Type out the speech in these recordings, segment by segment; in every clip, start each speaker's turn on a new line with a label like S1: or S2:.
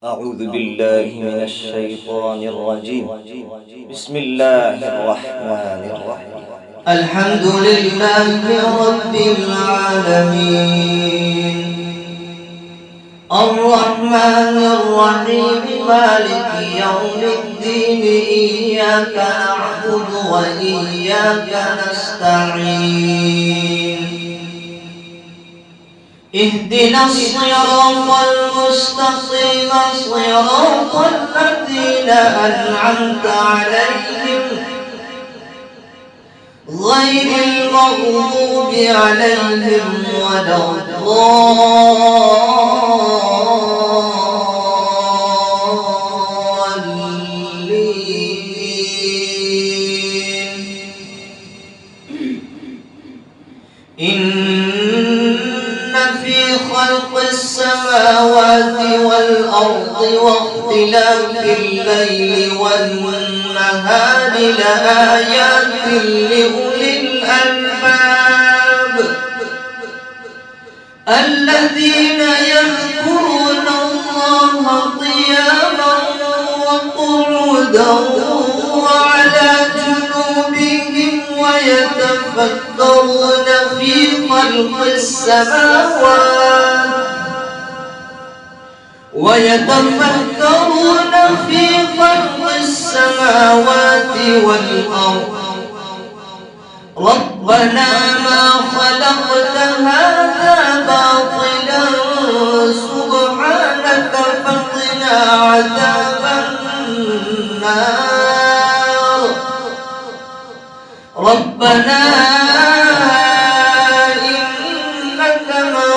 S1: أعوذ بالله من الشيطان الرجيم. بسم الله الرحمن الرحيم.
S2: الحمد لله رب العالمين الرحمن الرحيم مالك يوم الدين إياك نعبد وإياك نستعين اهدنا الصراط المستقيم صراط الذين أنعمت عليهم غير المغضوب عليهم ولا الضالين. إن في خلق السماوات والأرض واختلاف الليل والنهار لآيات لأولي الألباب الذين يذكرون الله قياما وقعودا وعلى جنوبهم ويتفكرون في خلق السماوات والأرض ربنا ما خلقت هذا باطلا سبحانك فقنا عذاب النار. ربنا إنك من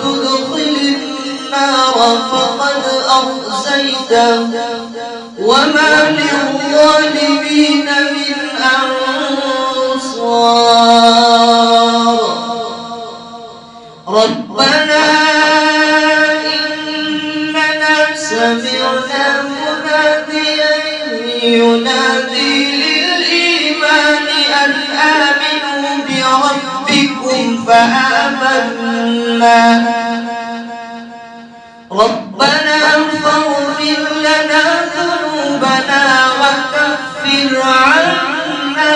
S2: تدخل النار فقد أخزيته وما للظالمين من أنصار. ربنا إننا سمعنا مناديا ينادي للإيمان أن آمنوا بربكم فآمنا. ربنا فاغفر لنا ذنوبنا وكفر عنا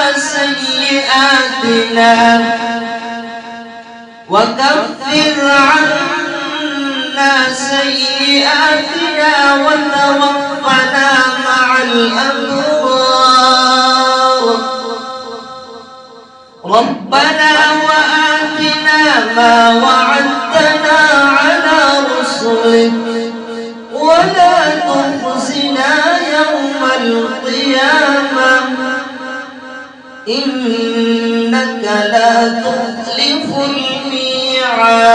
S2: سيئاتنا وتوفنا مع الأبرار. ربنا وآتنا ما وعدتنا على رسلك ولا تخزنا يوم القيامة إنك لا تخلف الميعاد.